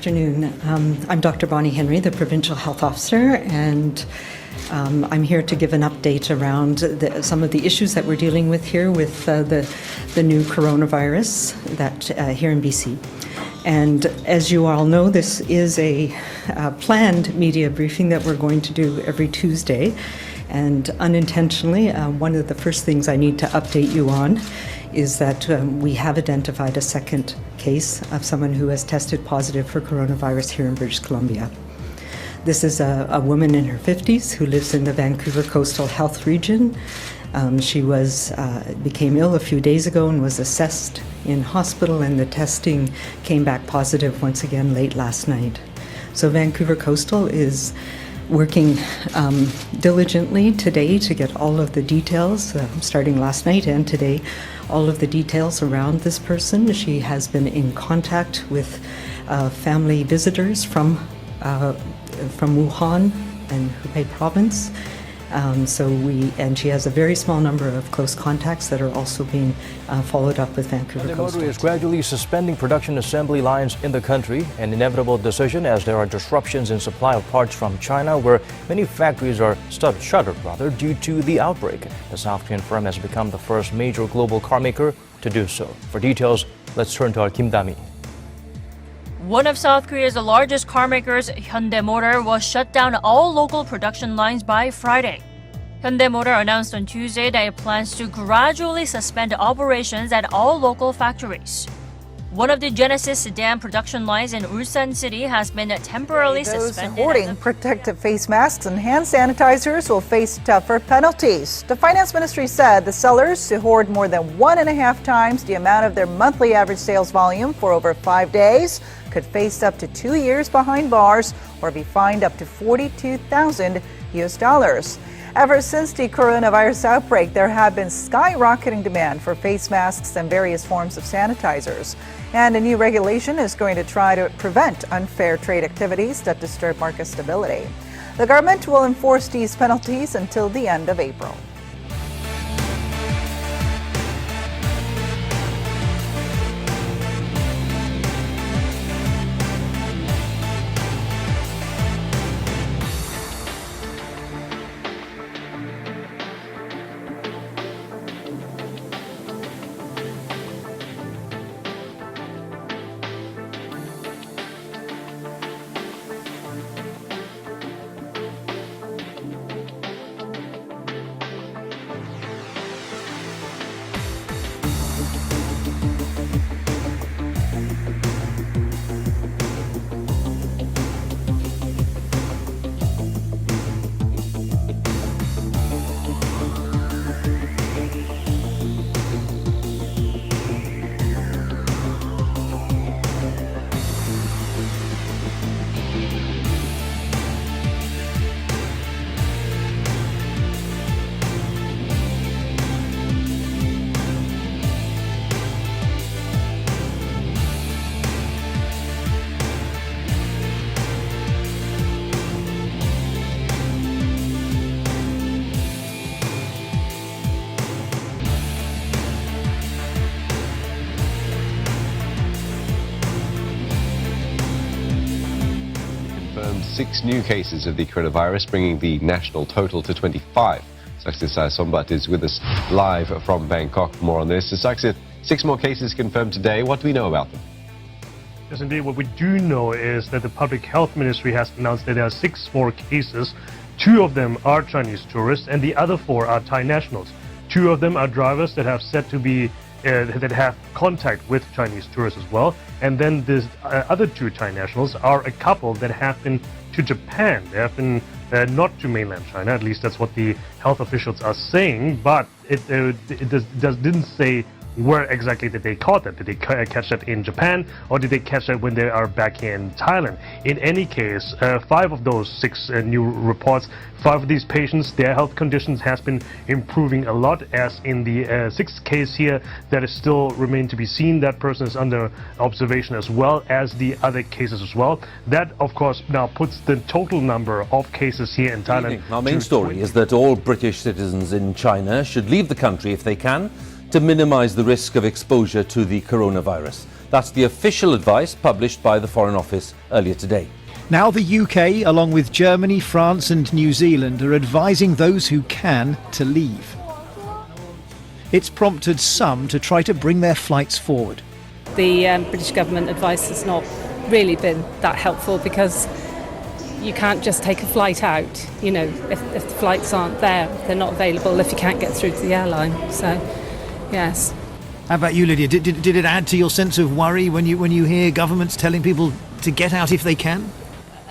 afternoon. I'm Dr. Bonnie Henry, the Provincial Health Officer, and I'm here to give an update around some of the issues that we're dealing with here with the new coronavirus here in BC. And as you all know, this is a planned media briefing that we're going to do every Tuesday. And unintentionally, one of the first things I need to update you on is that we have identified a second case of someone who has tested positive for coronavirus here in British Columbia. This is a woman in her 50s who lives in the Vancouver Coastal Health Region. She became ill a few days ago and was assessed in hospital, and the testing came back positive once again late last night. So Vancouver Coastal is working diligently today to get all of the details, starting last night and today, all of the details around this person. She has been in contact with family visitors from Wuhan and Hubei province. And she has a very small number of close contacts that are also being followed up with Vancouver Coastal. is gradually suspending production assembly lines in the country, an inevitable decision as there are disruptions in supply of parts from China, where many factories are shuttered due to the outbreak. The South Korean firm has become the first major global car maker to do so. For details, let's turn to our Kim Da-mi. One of South Korea's largest car makers, Hyundai Motor, will shut down all local production lines by Friday. Hyundai Motor announced on Tuesday that it plans to gradually suspend operations at all local factories. One of the Genesis sedan production lines in Ulsan City has been temporarily suspended. Those hoarding protective face masks and hand sanitizers will face tougher penalties. The finance ministry said the sellers who hoard more than 1.5 times the amount of their monthly average sales volume for over 5 days could face up to 2 years behind bars or be fined up to $42,000 US. Ever since the coronavirus outbreak, there have been skyrocketing demand for face masks and various forms of sanitizers. And a new regulation is going to try to prevent unfair trade activities that disturb market stability. The government will enforce these penalties until the end of April. Confirmed 6 new cases of the coronavirus, bringing the national total to 25. Saksit Sombat is with us live from Bangkok. More on this. Saksit, 6 more cases confirmed today. What do we know about them? Yes, indeed. What we do know is that the Public Health Ministry has announced that there are 6 more cases. 2 of them are Chinese tourists, and the other 4 are Thai nationals. 2 of them are drivers that have said to be that have contact with Chinese tourists as well. And then the other 2 Thai nationals are a couple that have been to Japan. They have been not to mainland China. At least that's what the health officials are saying. But it didn't say where exactly did they caught that. Did they catch that in Japan, or did they catch that when they are back here in Thailand? In any case, 5 of those 6 new reports, 5 of these patients, their health conditions has been improving a lot, as in the 6th case here that is still remain to be seen. That person is under observation, as well as the other cases as well. That, of course, now puts the total number of cases here in Thailand. Our main story is that all British citizens in China should leave the country if they can, to minimize the risk of exposure to the coronavirus. That's the official advice published by the Foreign Office earlier today. Now the UK, along with Germany, France and New Zealand, are advising those who can to leave. It's prompted some to try to bring their flights forward. The British government advice has not really been that helpful because you can't just take a flight out, you know, if the flights aren't there, they're not available if you can't get through to the airline. So, yes. How about you, Lydia? Did it add to your sense of worry when you hear governments telling people to get out if they can?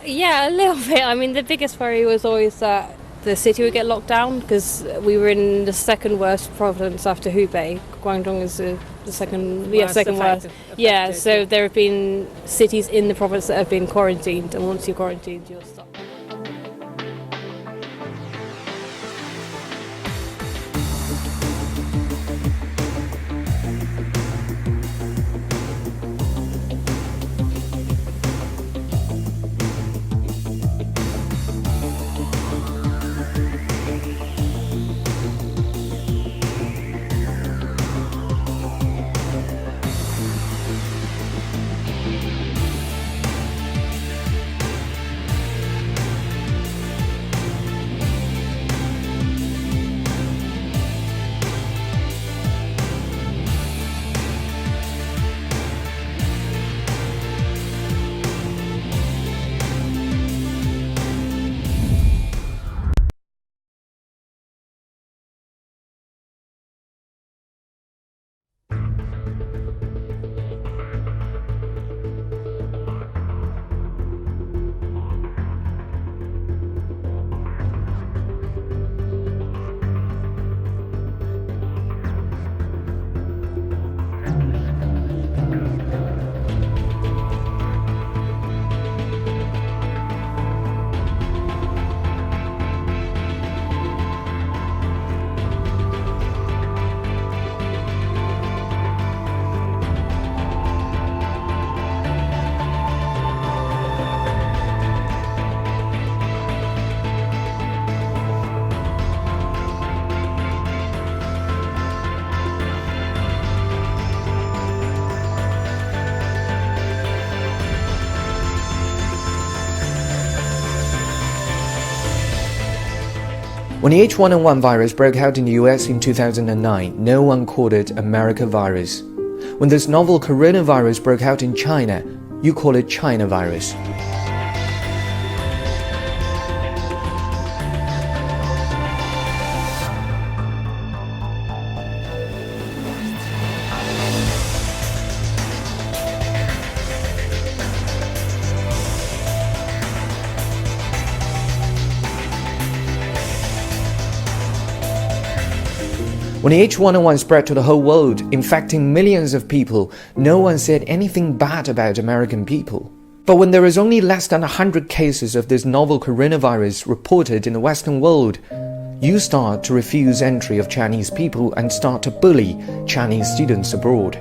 Yeah, a little bit. I mean, the biggest worry was always that the city would get locked down because we were in the second worst province after Hubei. Guangdong is the second worst. Yeah, so there have been cities in the province that have been quarantined, and once you're quarantined, you're stopped. When the H1N1 virus broke out in the US in 2009, no one called it America virus. When this novel coronavirus broke out in China, you call it China virus. When the H1N1 spread to the whole world, infecting millions of people, no one said anything bad about American people. But when there is only less than 100 cases of this novel coronavirus reported in the Western world, you start to refuse entry of Chinese people and start to bully Chinese students abroad.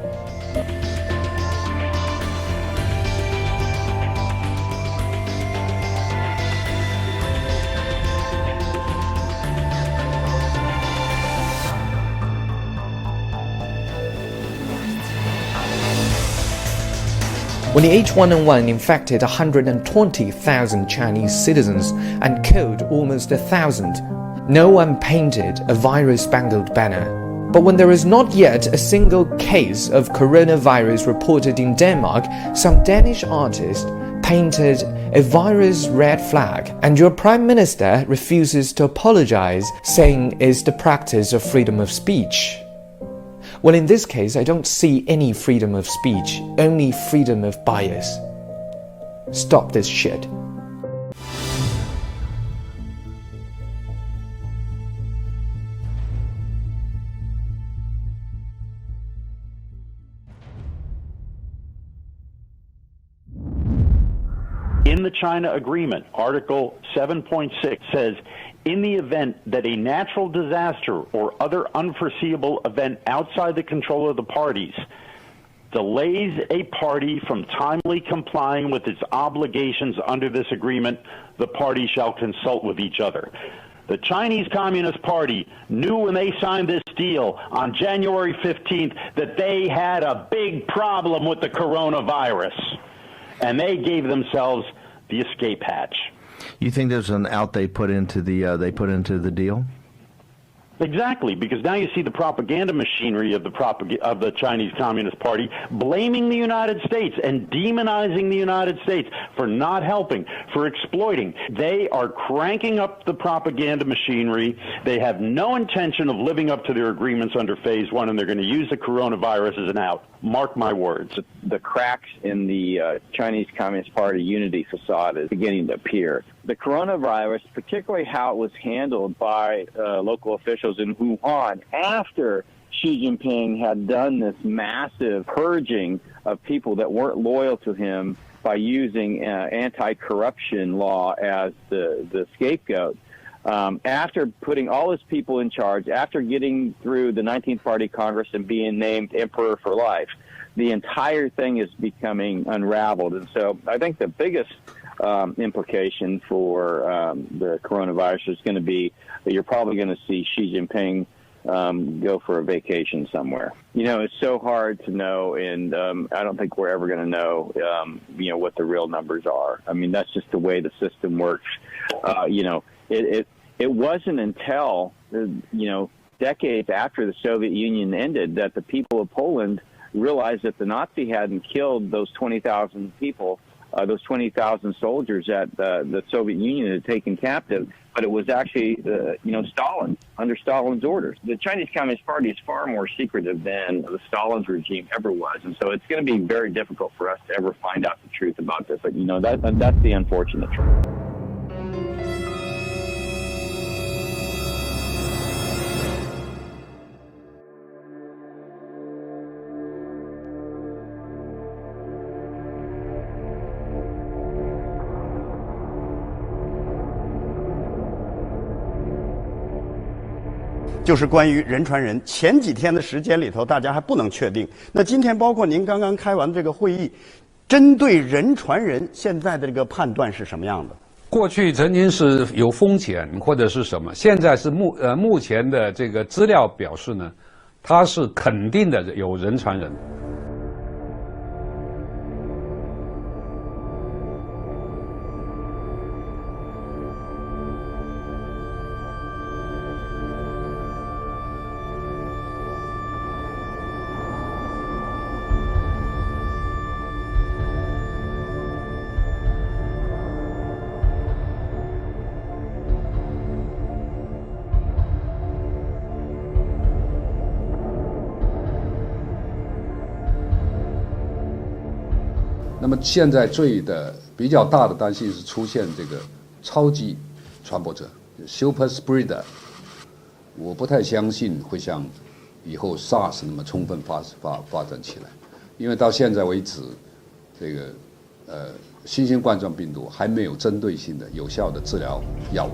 When the H1N1 infected 120,000 Chinese citizens and killed almost 1,000, no one painted a virus-spangled banner. But when there is not yet a single case of coronavirus reported in Denmark, some Danish artist painted a virus red flag, and your Prime Minister refuses to apologize, saying it's the practice of freedom of speech. Well, in this case, I don't see any freedom of speech, only freedom of bias. Stop this shit. In the China Agreement, Article 7.6 says, in the event that a natural disaster or other unforeseeable event outside the control of the parties delays a party from timely complying with its obligations under this agreement, the parties shall consult with each other. The Chinese Communist Party knew when they signed this deal on January 15th that they had a big problem with the coronavirus, and they gave themselves the escape hatch. You think there's an out they put into the deal? Exactly, because now you see the propaganda machinery of the Chinese Communist Party blaming the United States and demonizing the United States for not helping, for exploiting. They are cranking up the propaganda machinery. They have no intention of living up to their agreements under Phase 1, and they're going to use the coronavirus as an out. Mark my words. The cracks in the Chinese Communist Party unity facade is beginning to appear. The coronavirus, particularly how it was handled by local officials in Wuhan after Xi Jinping had done this massive purging of people that weren't loyal to him by using anti-corruption law as the scapegoat. After putting all his people in charge, after getting through the 19th Party Congress and being named emperor for life, the entire thing is becoming unraveled. And so I think the biggest implication for the coronavirus is going to be that you're probably going to see Xi Jinping go for a vacation somewhere. You know, it's so hard to know, and I don't think we're ever going to know, what the real numbers are. I mean, that's just the way the system works. It wasn't until, decades after the Soviet Union ended that the people of Poland realized that the Nazi hadn't killed those 20,000 people, those 20,000 soldiers that the Soviet Union had taken captive, but it was actually, Stalin, under Stalin's orders. The Chinese Communist Party is far more secretive than the Stalin's regime ever was, and so it's going to be very difficult for us to ever find out the truth about this. But, that's the unfortunate truth. 就是关于人传人。前几天的时间里头，大家还不能确定。那今天包括您刚刚开完这个会议，针对人传人，现在的这个判断是什么样的？过去曾经是有风险或者是什么，现在是目前的这个资料表示呢，它是肯定的有人传人。 那么现在比较大的担心是出现这个超级传播者 （super spreader）， 我不太相信会像以后 SARS 那么充分发展起来，因为到现在为止，这个新型冠状病毒还没有针对性的有效的治疗药物。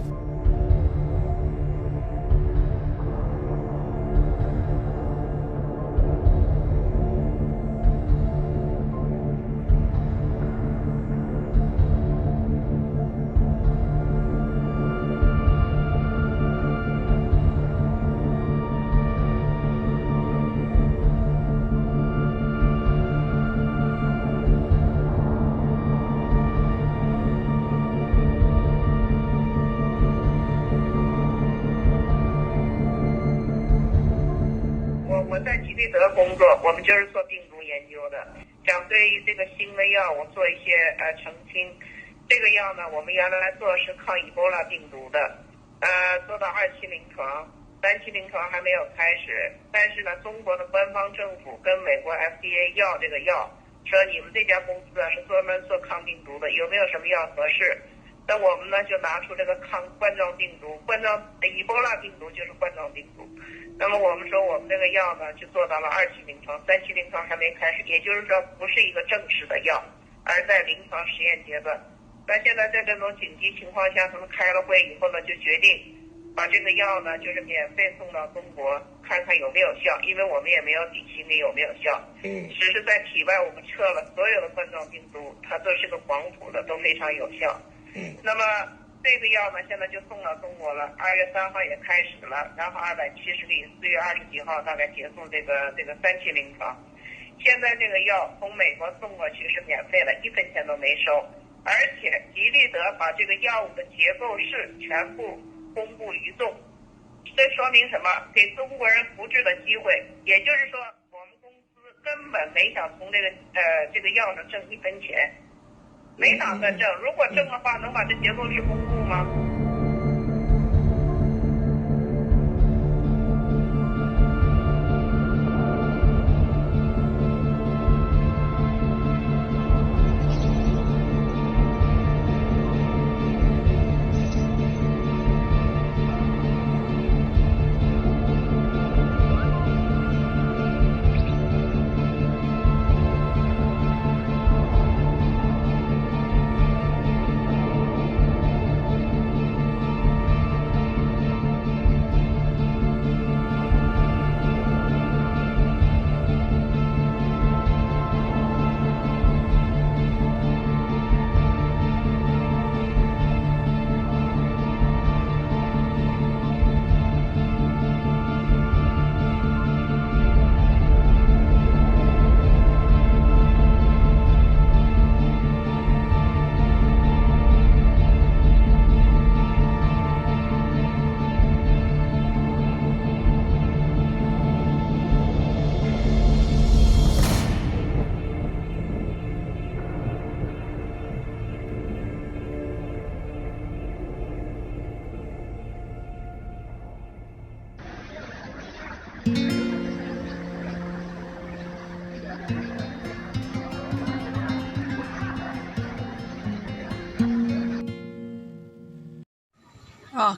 我在吉利德工作，我们就是做病毒研究的，想对于这个新的药物做一些澄清。这个药呢，我们原来做的是抗伊波拉病毒的，做到2期临床，3期临床还没有开始。但是呢，中国的官方政府跟美国 FDA 要这个药，说你们这家公司是专门做抗病毒的，有没有什么药合适？那我们呢就拿出这个抗冠状病毒，伊波拉病毒就是冠状病毒。 那么我们说，我们这个药呢，就做到了2期临床，3期临床还没开始，也就是说，不是一个正式的药，而在临床实验阶段。那现在在这种紧急情况下，他们开了会以后呢，就决定把这个药呢，就是免费送到中国，看看有没有效，因为我们也没有底气，有没有效。只是在体外我们测了所有的冠状病毒，它都是个广谱的，都非常有效。那么这个药呢，现在就送到中国了，2月3号也开始了，然后270例，4月20几号大概结束这个3期临床。现在这个药从美国送过去是免费的，1分钱都没收，而且吉利德把这个药物的结构式全部公布于众。这说明什么？给中国人复制的机会，也就是说，我们公司根本没想从这个药上挣1分钱，没打算挣。如果挣的话，能把这结构式公布吗？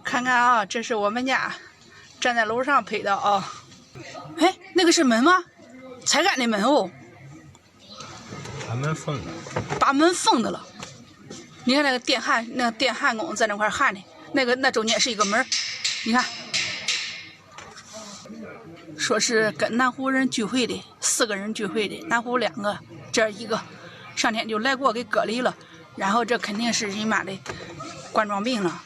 看看啊，这是我们家站在楼上拍的啊。哎，那个是门吗？才干的门哦。把门封了。把门封的了。你看那个电焊工在那块焊的，那中间是一个门，你看。说是跟南湖人聚会的，4个人聚会的，南湖2个，这1个，上天就来过给隔离了，然后这肯定是人妈的冠状病了。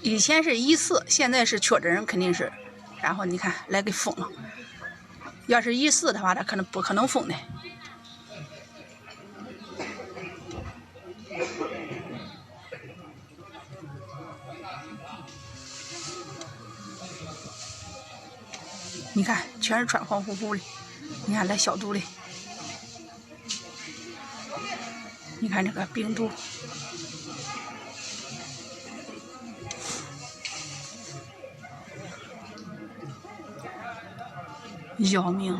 以前是疑似，现在是确诊人，肯定是，然后你看来给封了。要是疑似的话，他不可能封的。你看，全是穿黄乎乎的，你看来消毒的。你看这个病毒。要命！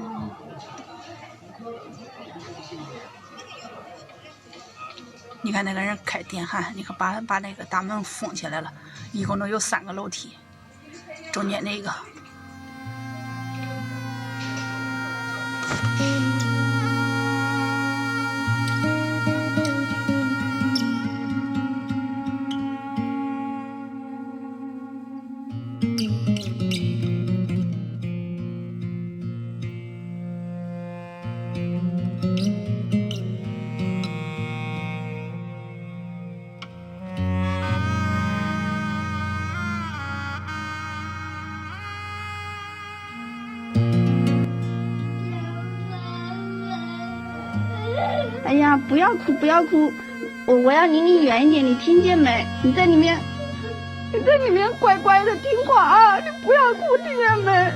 你看那个人开电焊，你看把那个大门封起来了，一共能有3个楼梯，中间那个。哎呀，不要哭，不要哭，我要离你远一点，你听见没？你在里面乖乖的听话啊，你不要哭，听见没？